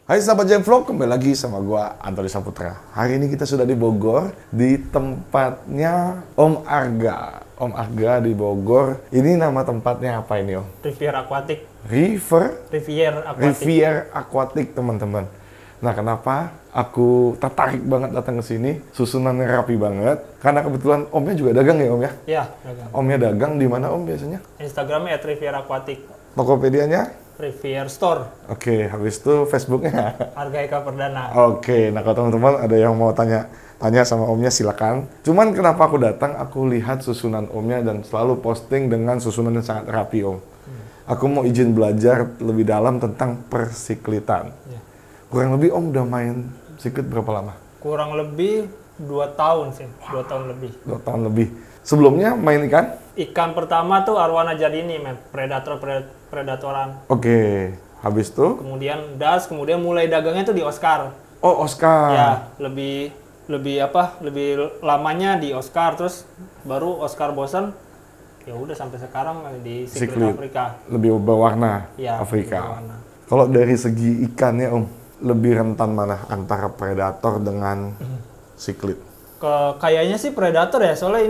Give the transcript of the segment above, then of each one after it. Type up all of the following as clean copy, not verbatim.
Hai sahabat Jam Vlog, kembali lagi sama gua Antoni Saputra. Hari ini kita sudah di Bogor, di tempatnya Om Arga. Om Arga di Bogor. Ini nama tempatnya apa ini, Om? Rivier Aquatic. Rivier Aquatic, teman-teman. Nah, kenapa aku tertarik banget datang ke sini? Susunannya rapi banget. Karena kebetulan Omnya juga dagang ya, Om ya? Iya, dagang. Omnya dagang di mana, Om, biasanya? Instagramnya @Rivier Aquatic. Tokopedianya? Rivier Store. Oke, habis itu Facebooknya? Harga Eka Perdana. Oke, nah kalau teman-teman ada yang mau tanya sama Omnya silakan. Cuman kenapa aku datang, aku lihat susunan Omnya dan selalu posting dengan susunan yang sangat rapi, Om. Aku mau izin belajar lebih dalam tentang persiklitan. Ya. Kurang lebih Om udah main siklit berapa lama? Kurang lebih 2 tahun sih, 2 tahun lebih. 2 tahun lebih. Sebelumnya main ikan? Ikan pertama tuh arwana jadini, predatoran. Oke, habis itu? Kemudian kemudian mulai dagangnya tuh di Oscar. Oh, Oscar. Ya, lebih lamanya di Oscar, terus baru Oscar bosan. Ya udah sampai sekarang di siklit Afrika. Lebih berwarna Ya, Afrika. berwarna. Kalau dari segi ikannya, Om, lebih rentan mana antara predator dengan siklit? Kayaknya sih predator ya, soalnya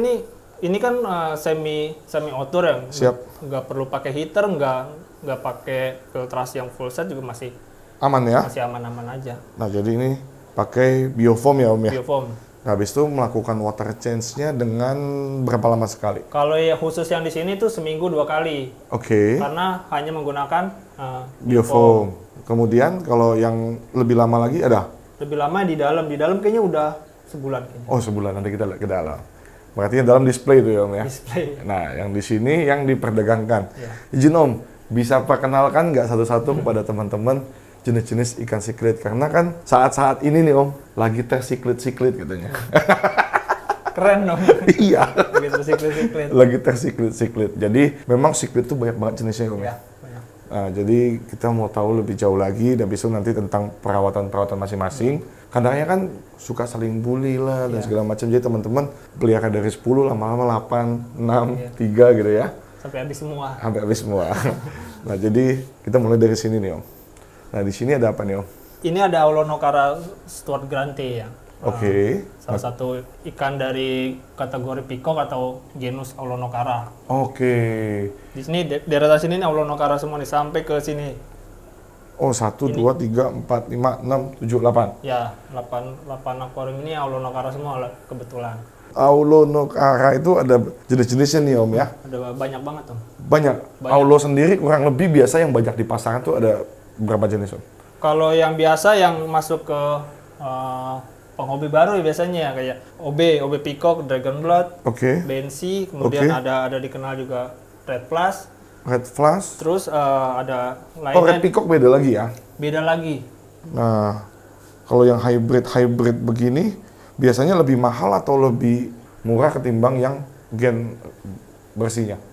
ini kan semi outdoor ya. Siap. Nggak perlu pakai heater, nggak pakai filtrasi yang full set juga masih Aman ya? masih aman-aman aja. Nah, jadi ini pakai biofoam ya, Om ya? Biofoam. Nah, habis itu melakukan water change-nya dengan berapa lama sekali? Kalau ya khusus yang di sini tuh seminggu 2 kali. Oke. Karena hanya menggunakan Biofoam. Kemudian kalau yang lebih lama lagi ada? Lebih lama di dalam kayaknya udah sebulan kayaknya. Oh, sebulan, nanti kita lihat ke dalam. Berarti yang dalam display itu ya, Om ya? Display. Nah, yang di sini yang diperdagangkan. Ya. Izin Om, bisa perkenalkan nggak satu-satu kepada teman-teman jenis-jenis ikan siklit? Karena kan saat-saat ini nih Om, lagi tes siklit-siklit katanya. Keren dong. Iya. Begitu siklit-siklit. Lagi tes siklit-siklit. Jadi memang siklit itu banyak banget jenisnya Om. Ya, banyak. Nah, jadi kita mau tahu lebih jauh lagi dan besok nanti tentang perawatan-perawatan masing-masing. Kadangnya kan suka saling bully lah dan segala macam. Jadi teman-teman pelihara dari 10 lama-lama 8, 6, 3 gitu ya. Sampai habis semua. Sampai habis semua. Nah, jadi kita mulai dari sini nih Om. Nah, di sini ada apa nih Om? Ini ada Aulonocara Stuart Grante ya. Oke. Salah satu ikan dari kategori peacock atau genus Aulonocara. Oke. Di sini daerah sini ini Aulonocara semua nih sampai ke sini. Oh, 1, 2, 3, 4, 5, 6, 7, 8. Ya, 8 akuarium ini Aulonocara semua kebetulan. Aulonocara itu ada jenis-jenisnya nih Om ya? Ada banyak banget Om. Banyak. Aulo sendiri kurang lebih biasa yang banyak di pasaran tuh ada berapa jenis Om? Kalau yang biasa yang masuk ke penghobi baru ya biasanya kayak OB peacock, dragon blood, Oke. Bensi, kemudian ada dikenal juga red flash. Red flash. Terus ada lainnya. Oh, red peacock beda lagi ya? Beda lagi. Nah, kalau yang hybrid begini biasanya lebih mahal atau lebih murah ketimbang yang gen bersihnya?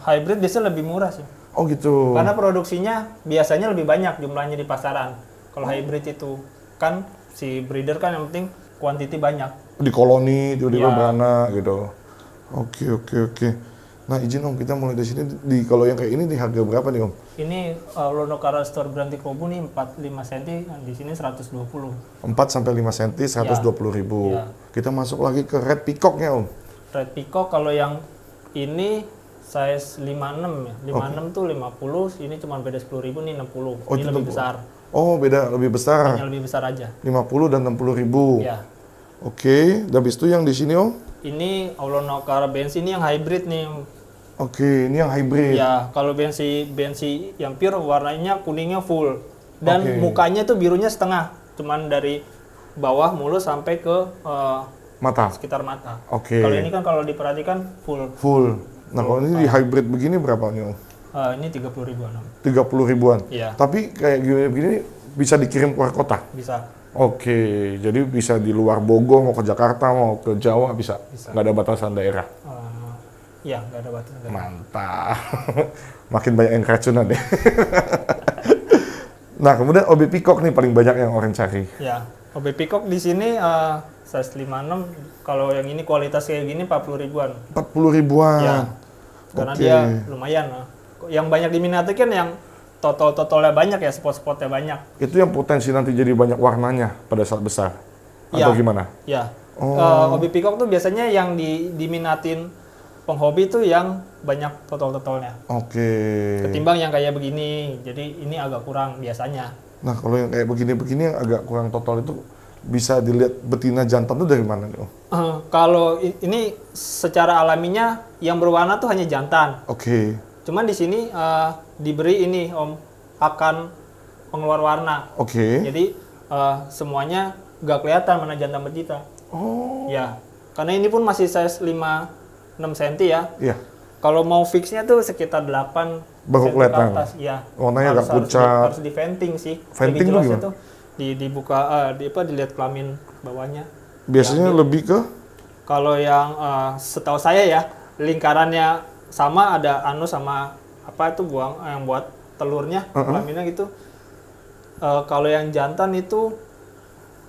Hybrid biasanya lebih murah sih. Oh gitu. Karena produksinya biasanya lebih banyak jumlahnya di pasaran. Kalau hybrid itu kan si breeder kan yang penting kuantiti banyak. Di koloni, tiba-tiba Ya. beranak gitu. Oke. Nah, izin Om, kita mulai dari sini. Kalau yang kayak ini di harga berapa nih Om? Ini Aulonocara Stuart Grante Kobu nih 4-5 cm, di sini 120. 4 sampai 5 cm, 120.000. Ya. Kita masuk lagi ke red peacocknya Om. Red peacock kalau yang ini size 56 ya. 56 tuh 50, ini cuma beda 10.000 nih 60. Oh, Ini itu lebih besar. Oh, beda, lebih besar. Hanya lebih besar aja. 50 dan 60.000. Ya. Oke, dan habis itu yang di sini Om? Ini Aulonocara Bensi ini yang hybrid nih. Oke, ini yang hybrid. Ya, kalau Bensi yang pure warnanya kuningnya full. Dan Oke. mukanya tuh birunya setengah. Cuman dari bawah mulut sampai ke Mata. sekitar mata. Oke. Kalau ini kan kalau diperhatikan full. Full. Nah, kalau ini di hybrid begini berapa nih Om? Ini 30 ribuan. 30 ribuan. Iya. Tapi kayak gini bisa dikirim keluar kota? Bisa. Oke, jadi bisa di luar Bogor, mau ke Jakarta, mau ke Jawa, bisa? Nggak ada batasan daerah? Iya, nggak ada batasan. Mantap. Makin banyak yang keracunan deh. Nah, kemudian OB peacock nih paling banyak yang orang cari. Ya, OB peacock di sini size 56. Kalau yang ini kualitas kayak gini 40 ribuan. 40 ribuan. Ya, karena dia lumayan. Yang banyak diminati kan yang totol-totolnya banyak ya, spot-spotnya banyak. Itu yang potensi nanti jadi banyak warnanya pada saat besar? Atau gimana? Ya. Oh. Hobi peacock tuh biasanya yang diminatin penghobi tuh yang banyak totol-totolnya. Oke. Ketimbang yang kayak begini, jadi ini agak kurang biasanya. Nah, kalau yang kayak begini-begini yang agak kurang totol itu bisa dilihat betina jantan itu dari mana nih, Om? Kalau ini secara alaminya yang berwarna tuh hanya jantan. Oke. Cuman di sini diberi ini Om, akan pengeluar warna. Oke. Jadi semuanya nggak kelihatan mana jantan betina. Oh. Ya, karena ini pun masih size 5-6 cm ya. Iya. Kalau mau fixnya tuh sekitar 8 Baru cm kelihatan. ke atas. Ya. Warnanya agak pucat. Harus di venting sih. Venting Lebih tuh jelasnya gimana? tuh dibuka, dilihat kelamin bawahnya. Biasanya lebih ke? Kalau yang setahu saya ya, lingkarannya sama, ada anus sama apa itu buang yang buat telurnya, kelaminnya gitu. Kalau yang jantan itu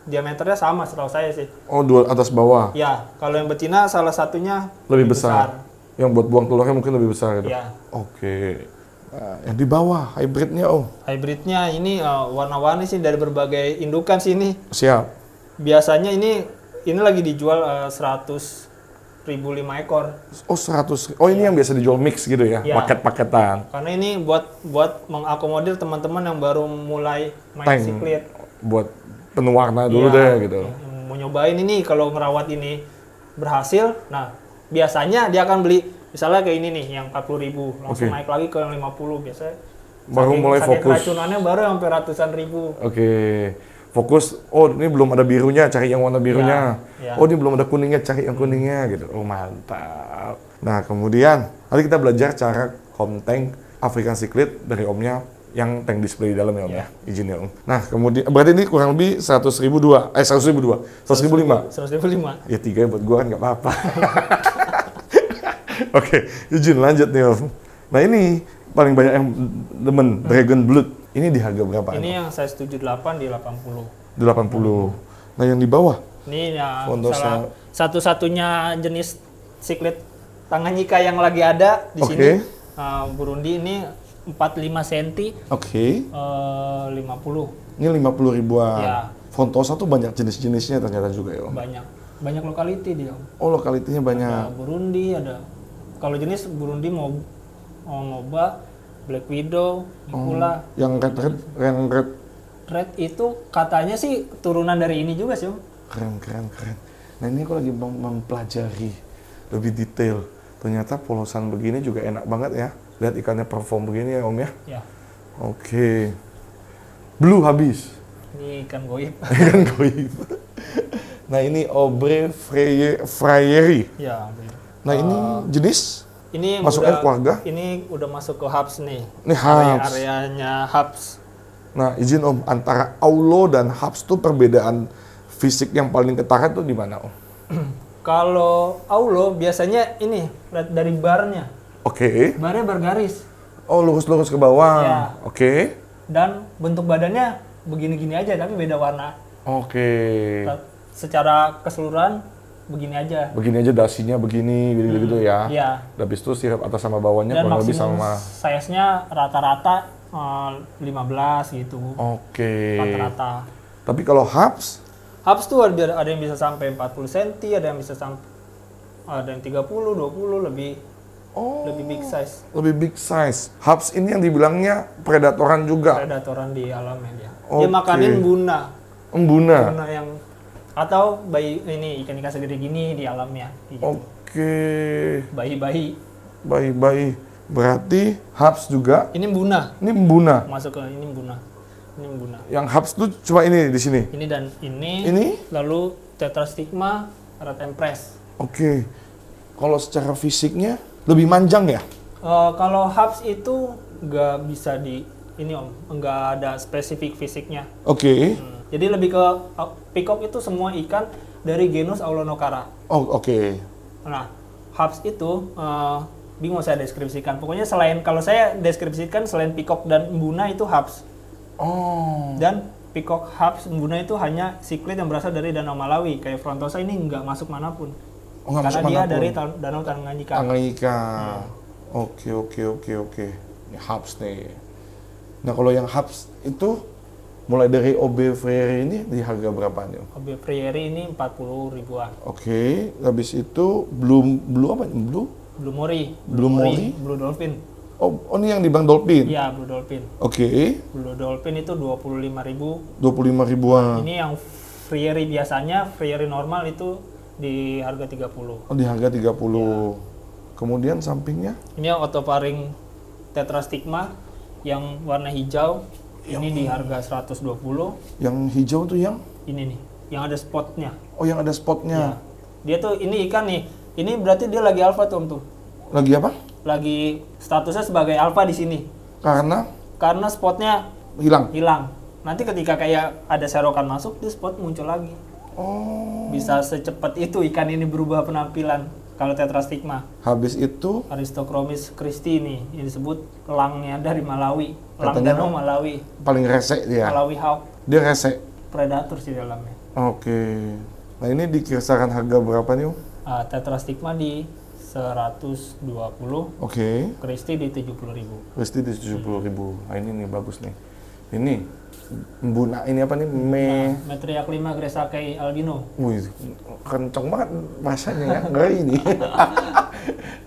diameternya sama setahu saya sih. Oh, dua atas bawah. Ya, kalau yang betina salah satunya Lebih besar. Yang buat buang telurnya mungkin lebih besar gitu. Ya. Oke. Nah, yang di bawah hybridnya, Om. Hybridnya ini warna-warni sih dari berbagai indukan sih ini. Siap. Biasanya ini lagi dijual 100.000 5 ekor. Oh, 100. Oh, ini yang biasa dijual mix gitu ya, Ya. paket-paketan. Karena ini buat mengakomodir teman-teman yang baru mulai main Tank. siklit. Buat penuh warna dulu Iya, deh gitu. Mau nyobain ini kalau ngerawat ini berhasil, nah biasanya dia akan beli misalnya kayak ini nih yang 40.000, langsung naik lagi ke yang 50 biasanya. Baru mulai saking fokus. Keracunannya baru sampai ratusan ribu. Oke. Fokus, oh ini belum ada birunya, cari yang warna birunya. Ya. Oh ini belum ada kuningnya, cari yang kuningnya gitu. Oh mantap. Nah kemudian, nanti kita belajar cara konten African Cichlid dari Omnya yang tank display di dalam ya Om ya. Izin ya Om. Nah kemudian, berarti ini kurang lebih 100.000 dua, 100.005. 100.005. Ya 3 buat gua kan nggak apa-apa. Oke, izin lanjut nih Om. Nah ini paling banyak yang demen, Dragon Blood. Ini di harga berapa? Ini yang size 78 di 80. Di 80. Nah yang di bawah? Ini ya Fondosa. satu-satunya jenis siklet Tanganyika yang lagi ada di Oke. sini. Burundi ini 45 cm. Oke. 50 Ini 50 ribuan. Ya. Fontosa tuh banyak jenis-jenisnya ternyata juga ya Om. banyak lokality dia. Oh lokalitinya banyak. Ada Burundi, ada kalau jenis Burundi mau Moba, Black Widow, Mikula. Yang red. Red itu katanya sih turunan dari ini juga sih Om. Keren. Nah ini aku lagi mempelajari lebih detail. Ternyata polosan begini juga enak banget ya. Lihat ikannya perform begini ya Om ya. Ya. Oke. Blue habis. Ini ikan goib. Ikan goib. Nah ini Aubrey Frayeri. Ya. Nah ini jenis? Ini Masuk air keluarga? Ini udah masuk ke hubs nih. Ini hubs. Areanya hubs. Nah izin Om, antara Aulo dan hubs tuh perbedaan fisik yang paling ketara tuh di mana Om? Kalau Aulo biasanya ini dari barnya. Oke. Barnya bergaris. Oh lurus-lurus ke bawah. Ya. Oke. Dan bentuk badannya begini-gini aja tapi beda warna. Oke. Secara keseluruhan begini aja. Begini aja dasinya begini, gitu ya. Iya. Habis itu sirap atas sama bawahnya Dan kurang lebih maksimum sama. size-nya rata-rata 15 gitu. Oke. Rata-rata. Tapi kalau hubs? Hubs tuh ada yang bisa sampai 40 cm, ada yang bisa sampai ada yang 30, 20 lebih big size. Lebih big size. Hubs ini yang dibilangnya predatoran juga. Predatoran di alamnya dia. Oke. Dia makanin buna. Embuna. Buna yang atau bayi ini ikan-ikan segede gini di alamnya. Gitu. Oke. Bayi-bayi. Baik. Berarti hubs juga. Ini buna. Ini embuna. Masuk ke ini buna. Ini buna. Yang hubs tuh cuma ini di sini. Ini dan ini. Ini? Lalu tetrastigma, red empress. Oke. Kalau secara fisiknya lebih manjang ya? Kalau hubs itu nggak bisa ini Om, nggak ada spesifik fisiknya. Oke. Jadi lebih ke peacock itu semua ikan dari genus Aulonocara. Oh, oke. Nah, hubs itu bingung saya deskripsikan. Pokoknya kalau saya deskripsikan selain peacock dan embuna itu hubs. Oh. Dan peacock, hubs, embuna itu hanya siklit yang berasal dari Danau Malawi. Kayak Frontosa ini nggak masuk manapun. Oh, nggak Karena masuk dia manapun. dari Danau Tanganyika. Tanganyika. Oke. Ini hubs nih. Nah kalau yang Hubs itu mulai dari OB Freire ini di harga berapa nih Om? OB Freire ini 40 ribuan. Oke, habis itu Blue apa? Blue Mori, Blue Mori? Blue Dolphin. Oh ini yang di Bank Dolphin? Iya, Blue Dolphin. Oke. Blue Dolphin itu 25.000. 25 ribuan. Ini yang Freire biasanya, Freire normal itu di harga 30. Oh di harga 30. Kemudian sampingnya? Ini yang Otofaring Tetrastigma yang warna hijau. Ini di harga 120. Yang hijau tuh yang? Ini nih, yang ada spotnya. Oh yang ada spotnya. Ya. Dia tuh ini ikan nih. Ini berarti dia lagi alpha tuh Om tuh. Lagi apa? Lagi statusnya sebagai alpha di sini. Karena spotnya hilang. Nanti ketika kayak ada serokan masuk, di spot muncul lagi. Oh. Bisa secepat itu ikan ini berubah penampilan. Kalau Tetrastigma. Habis itu Aristochromis christi nih, yang disebut elangnya dari Malawi. Elang katanya danau Malawi. paling rese dia. Malawi hawk. Dia rese. Predator sih dalamnya. Oke. Nah ini di kisaran harga berapa nih Om? Tetrastigma di 120. Oke. Christi di 70.000. Pasti di 70.000. Nah ini nih bagus nih. Ini Mbuna ini apa nih? Metria Klima Gresakei albino. Wih, kenceng banget masanya ya. Enggak ini.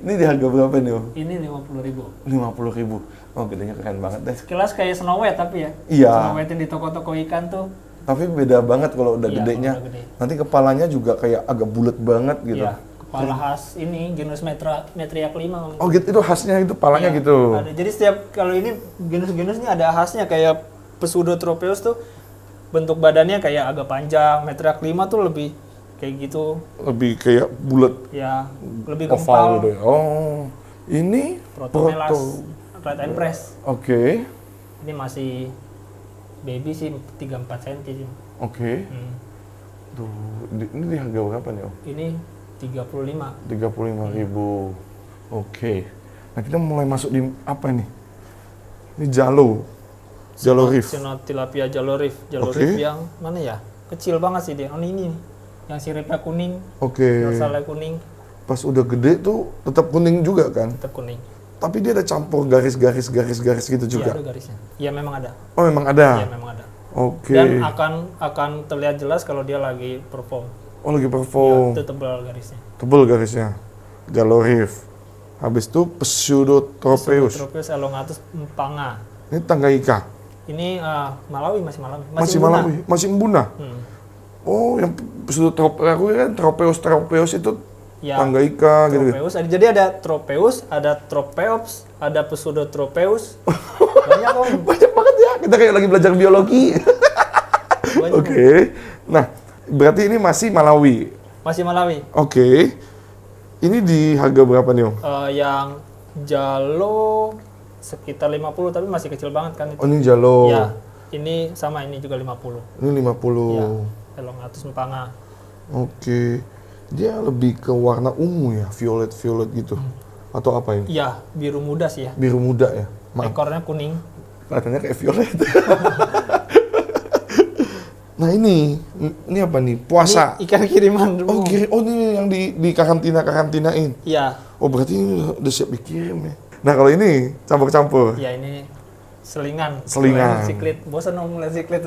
Ini di harga berapa nih Om? Ini 50.000. 50.000. Oh gedenya keren banget deh. Sekilas kayak Snow White tapi ya. Iya. Snow White yang di toko-toko ikan tuh. Tapi beda banget kalau udah Iya, gedenya. kalau udah gede. Nanti kepalanya juga kayak agak bulat banget gitu. Iya. Kepala khas ini genus Metria Klima. Oh gitu, itu khasnya itu palanya Iya, gitu. Ada. Jadi setiap kalau ini genus-genus ini ada khasnya kayak Pseudotropeus tuh bentuk badannya kayak agak panjang, Metria Klima tuh lebih kayak gitu. Lebih kayak bulat. Ya, lebih Oval gempal. gitu ya. Oh, ini Protomelas Red and Press. Oke. Ini masih baby sih 3-4 cm sih. Oke. Tuh, ini di harga berapa nih Om? Ini 35. 35.000. Oke. Nah kita mulai masuk di apa ini? Ini Jalo Reef. Cenotilapia Jalo Reef. Jalo Oke. Reef yang mana ya? Kecil banget sih dia. Oh ini nih. Yang siripnya kuning, Oke. dorsalnya kuning, Pas udah gede tuh tetap kuning juga kan? tetap kuning. Tapi dia ada campur garis-garis gitu Iya juga. ada garisnya. Iya memang ada. Oh memang ada. Iya memang ada. Oke. Dan akan terlihat jelas kalau dia lagi perform. Oh lagi Ya, perform. itu tebal garisnya. Tebel garisnya. Jalo Reef. Habis itu Pseudotropeus. Tropeus elongatus mpanga. Ini Tanganyika. Ini Malawi, masih Malawi. Masih Mbuna. Malawi. Masih Mbuna. Oh yang Pseudotropeus kan Tropeus itu Ya, Tanganyika gitu. Tropeus. Jadi ada Tropeus, ada Tropeops, ada Pseudotropeus. Banyak Om. Banyak banget ya. Kita kayak lagi belajar biologi. Banyak, Om. Oke. Nah, berarti ini masih Malawi. Masih Malawi. Oke. Ini di harga berapa nih Om? Yang Jalo sekitar 50 tapi masih kecil banget kan itu. Oh ini Jalo. Ya, ini sama ini juga 50. Ini 50. Ya, elongatus mpanga. Oke. Dia lebih ke warna ungu ya, violet gitu. Atau apa ini? Iya, biru muda sih ya. Biru muda ya. Maaf, Ekornya kuning. kelihatannya kayak violet. Nah ini apa nih? Puasa. Ini ikan kiriman. Oh, ini yang di karantina-karantinain. Iya. Oh, berarti ini udah siap dikirim ya. Nah, kalau ini campur-campur. Ya ini selingan. Selingan. Siklit. Bosan Om ngeliat siklit.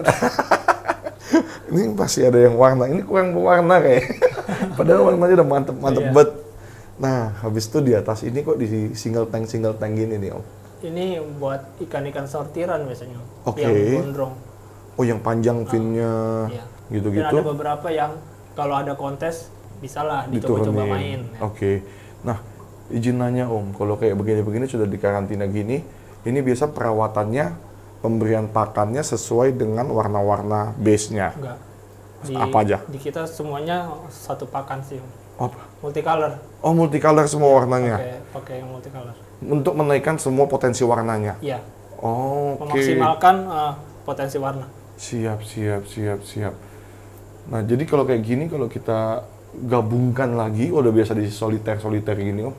Ini pasti ada yang warna. Ini kurang berwarna kayak. Padahal warnanya udah mantep Iya. banget. Nah, habis itu di atas ini kok di single tank gini nih Om. Ini buat ikan-ikan sortiran biasanya. Oke. Yang gondrong. Oh, yang panjang finnya Iya. gitu-gitu. Dan ada beberapa yang kalau ada kontes bisa lah dicoba-coba main. Ya. Oke. Nah, izin nanya Om, kalau kayak begini-begini sudah di karantina gini, ini biasa perawatannya, pemberian pakannya sesuai dengan warna-warna base-nya. Enggak. Apa aja? Di kita semuanya satu pakan sih. Apa? Multicolor. Oh, multicolor semua warnanya. Pakai yang multicolor. Untuk menaikkan semua potensi warnanya. Iya. Oh, oke. Memaksimalkan potensi warna. Siap. Nah, jadi kalau kayak gini, kalau kita gabungkan lagi, udah biasa di soliter gini Om,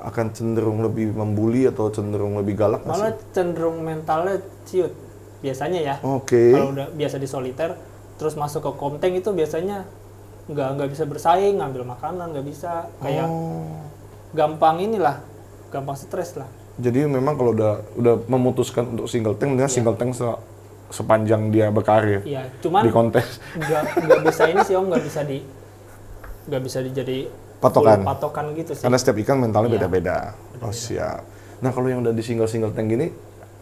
akan cenderung lebih membuli atau cenderung lebih galak nggak Malah sih? cenderung mentalnya ciut. Biasanya ya. Oke. Kalau udah biasa di soliter, terus masuk ke komteng itu biasanya nggak bisa bersaing, ngambil makanan nggak bisa. Kayak gampang inilah, gampang stres lah. Jadi memang kalau udah memutuskan untuk single tank, dia single tank sepanjang dia berkarir. Iya, cuman di kontes. Nggak bisa ini sih Om, nggak bisa dijadi patokan gitu sih. Karena setiap ikan mentalnya Iya. beda-beda. Oh siap. Nah kalau yang udah di single tank gini,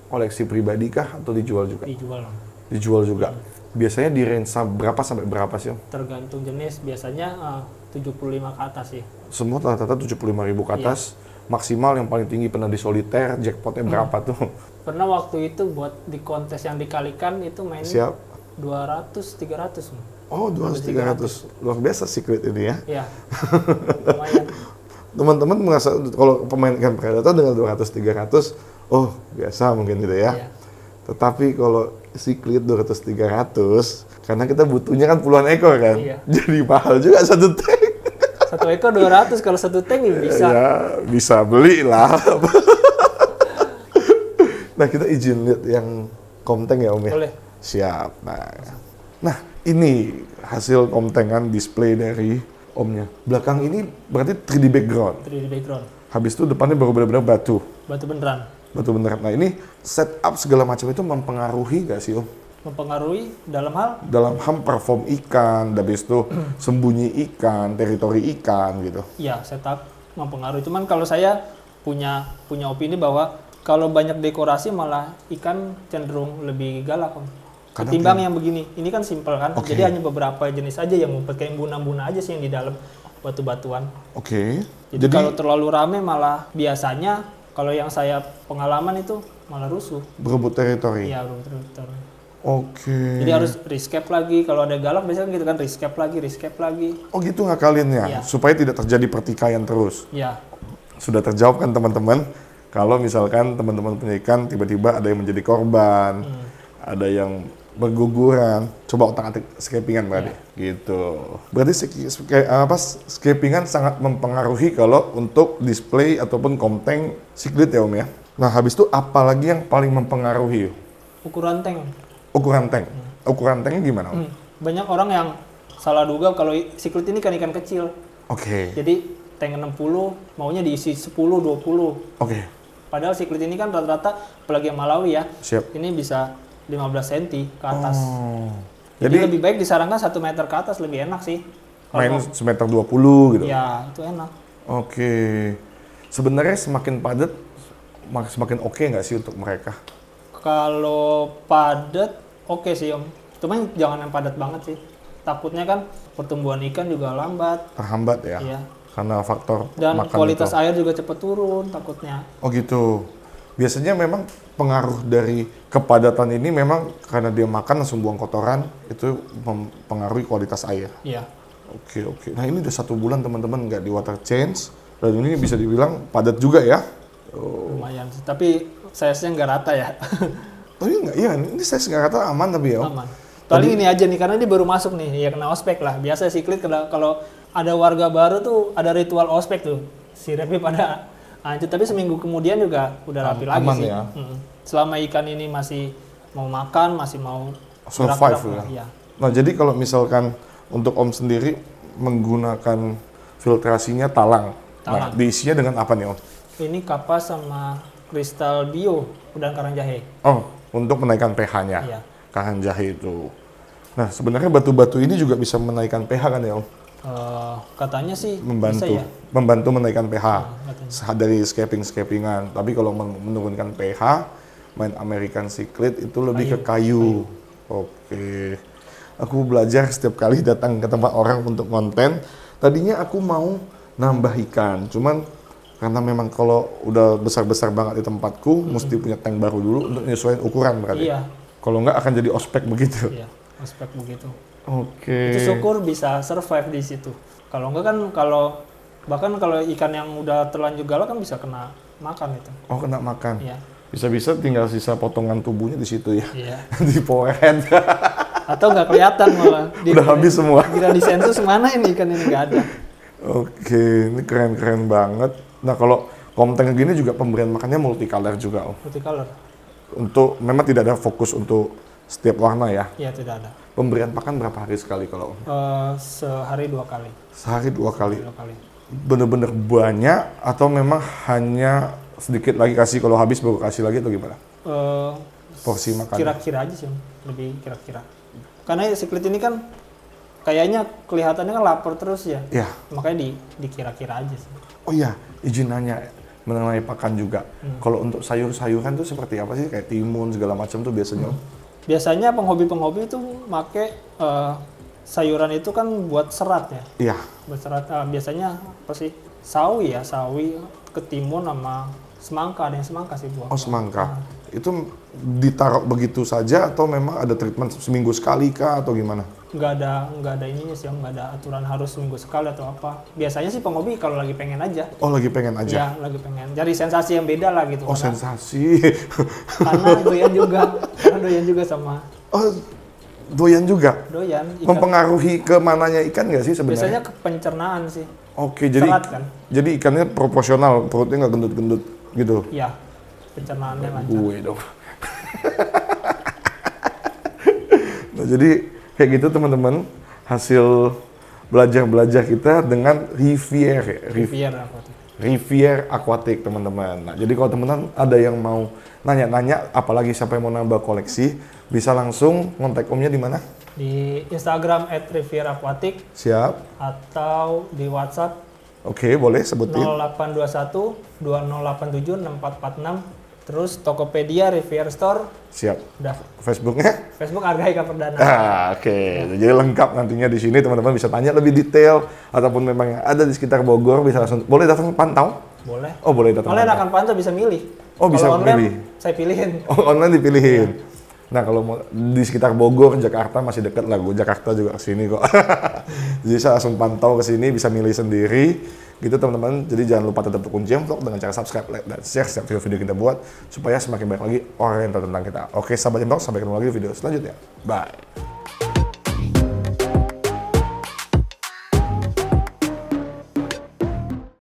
koleksi pribadi kah atau dijual juga? Dijual Om. Dijual juga. Biasanya di range berapa sampai berapa sih Om? Tergantung jenis, biasanya 75 ke atas sih. Semua rata-rata 75.000 ke atas. Maksimal yang paling tinggi pernah di soliter, jackpotnya berapa tuh? Pernah waktu itu buat di kontes yang dikalikan itu main Siap. 200-300. Oh 200-300. Luar biasa secret ini ya. Iya. Lumayan. Teman-teman merasa kalau pemain ikan predator dengan 200-300, oh biasa mungkin gitu ya. Iya. Tetapi kalau siklit 200-300, karena kita butuhnya kan puluhan ekor kan, Iya. jadi mahal juga satu tank. Satu ekor 200, kalau satu tank bisa. Ya bisa beli lah. Nah kita izin lihat yang komteng ya Om ya? Boleh. Siap. Nah ini hasil komtengan display dari Omnya. Belakang ini berarti 3D background. 3D background. Habis itu depannya baru benar-benar batu. Batu beneran. Batu beneran. Nah ini setup segala macam itu mempengaruhi nggak sih Om? Mempengaruhi dalam hal Dalam ham perform ikan, habis itu sembunyi ikan, teritori ikan gitu. ya setup mempengaruhi. Cuman kalau saya punya opini bahwa kalau banyak dekorasi malah ikan cenderung lebih galak Om. Ketimbang yang begini. Ini kan simpel kan. Oke. Jadi hanya beberapa jenis aja yang ngumpet, kayak buna-buna aja sih yang di dalam batu-batuan. Oke. Jadi kalau terlalu rame malah biasanya kalau yang saya pengalaman itu malah rusuh. berebut teritori. Iya, betul. Oke. Jadi harus rescape lagi. Kalau ada galak biasanya gitu kan, rescape lagi. Oh gitu ngakalinnya, Iya. supaya tidak terjadi pertikaian terus. Ya, Sudah terjawab kan teman-teman? Kalau misalkan teman-teman punya ikan, tiba-tiba ada yang menjadi korban, ada yang berguguran, coba otak-atik scrapingan berarti, gitu. Berarti scrapingan sangat mempengaruhi kalau untuk display ataupun komteng siklit ya Om ya. Nah habis itu apalagi yang paling mempengaruhi? ukuran tank. Ukuran tank. Ukuran tanknya gimana Om? Banyak orang yang salah duga kalau siklit ini kan ikan kecil. Oke. Jadi tank 60 maunya diisi 10-20. Oke. Padahal siklit ini kan rata-rata apalagi yang Malawi ya. Siap. Ini bisa 15 cm ke atas. Oh. Jadi lebih baik disarankan 1 meter ke atas, lebih enak sih. Main semeter 20 gitu. Ya, itu enak. Oke. Sebenarnya semakin padat semakin oke nggak sih untuk mereka? Kalau padat oke sih Om. Cuman jangan yang padat banget sih. Takutnya kan pertumbuhan ikan juga lambat. Terhambat ya? Iya. Karena faktor Dan makan kualitas itu. air juga cepat turun takutnya. Oh gitu. Biasanya memang pengaruh dari kepadatan ini memang karena dia makan langsung buang kotoran, itu mempengaruhi kualitas air. Iya. Oke. Nah ini udah 1 bulan teman-teman nggak di water change, dan ini bisa dibilang padat juga ya. Lumayan sih. Tapi size-nya nggak rata ya. Oh ini saya nggak kata aman tapi ya. Aman. Paling ini aja nih, karena dia baru masuk nih, ya kena ospek lah. Biasa siklit kalau ada warga baru tuh ada ritual ospek tuh. Siripnya pada hancur, tapi seminggu kemudian juga udah rapi lagi aman sih. ya? Selama ikan ini masih mau makan, masih mau Survive gerak-gerak, ya. ya. Nah jadi kalau misalkan untuk Om sendiri menggunakan filtrasinya talang. Nah diisinya dengan apa nih Om? Ini kapas sama kristal bio udang karang jahe. Oh, untuk menaikkan pH-nya. Iya. Karang jahe itu. Nah, sebenarnya batu-batu ini juga bisa menaikkan pH kan ya, Om? Katanya sih Membantu. bisa ya. Membantu menaikkan pH. Katanya. Dari scrapingan. Tapi kalau menurunkan pH, main American Secret itu lebih ke kayu. Oke. Aku belajar setiap kali datang ke tempat orang untuk konten. Tadinya aku mau nambah ikan, cuman karena memang kalau udah besar-besar banget di tempatku, mesti punya tank baru dulu untuk nyesuaiin ukuran berarti. Iya. Kalau nggak akan jadi ospek begitu. Iya, ospek begitu. Oke. Itu syukur bisa survive di situ. Kalau enggak kan bahkan kalau ikan yang udah terlanjur galak kan bisa kena makan itu. Oh, kena makan. Iya. Bisa-bisa tinggal sisa potongan tubuhnya di situ ya. Iya. Di forehead. Atau nggak kelihatan malah. Udah habis semua. Kira di sensus mana ini ikan ini nggak ada. Oke, ini keren-keren banget. Nah, kalau komteng gini juga pemberian makannya multicolor juga, Om. Multicolor. Untuk memang tidak ada fokus untuk setiap warna ya. Iya, tidak ada. Pemberian pakan berapa hari sekali kalau Om? Sehari 2 kali. Sehari 2 kali. 2 kali. Bener-bener banyak atau memang hanya sedikit lagi kasih, kalau habis baru kasih lagi atau gimana? Porsi makan. Kira-kira aja sih, lebih kira-kira. Karena si Klit ini kan kayaknya kelihatannya kan lapar terus ya. Iya. Makanya dikira-kira aja sih. Oh iya, izin nanya mengenai pakan juga. Kalau untuk sayur-sayuran tuh seperti apa sih? Kayak timun segala macam tuh biasanya? Biasanya penghobi-penghobi itu make sayuran itu kan buat serat ya. Iya. Buat serat biasanya apa sih? Sawi, ketimun sama semangka, ada yang semangka sih buah. Oh semangka. Itu ditaruh begitu saja atau memang ada treatment seminggu sekali kah atau gimana? Nggak ada ininya sih, nggak ada aturan harus seminggu sekali atau apa. Biasanya sih penghobi kalau lagi pengen aja. Oh lagi pengen aja? Iya, lagi pengen. Cari sensasi yang beda lah gitu. Oh sensasi. Karena doyan juga sama. Oh doyan juga? Doyan. Ikan. Mempengaruhi ke mananya ikan nggak sih sebenarnya? Biasanya ke pencernaan sih. Oke, jadi serat kan? Jadi ikannya proporsional, perutnya nggak gendut-gendut gitu? Iya, pencernaannya lancar. Gue dong. Nah, jadi kayak gitu teman-teman, hasil belajar kita dengan Riviere Aquatic teman-teman. Nah, jadi kalau teman-teman ada yang mau nanya-nanya, apalagi siapa yang mau nambah koleksi, bisa langsung kontak Omnya di mana? Di Instagram @riviereaquatic. Siap. Atau di WhatsApp. Oke, boleh sebutin. 0821 2087 6446. Terus Tokopedia, Riviere Store. Siap. Udah. Facebooknya? Facebook Arga Ika Perdana. Oke. Jadi lengkap nantinya di sini teman-teman bisa tanya lebih detail ataupun memang yang ada di sekitar Bogor bisa langsung boleh datang pantau? Boleh. Oh, boleh datang. Online akan pantau bisa milih. Oh, bisa kalau online, milih. saya pilihin. Oh, online dipilihin. Ya. Nah, kalau mau di sekitar Bogor, Jakarta masih dekat lah. Jakarta juga kesini kok. Jadi bisa langsung pantau ke sini, bisa milih sendiri. Gitu teman-teman. Jadi jangan lupa tetap dukung Jemvlog dengan cara subscribe, like, dan share setiap video-video kita buat supaya semakin banyak lagi orang yang tahu tentang kita. Oke, sahabat Jemvlog, sampai ketemu lagi di video selanjutnya. Bye.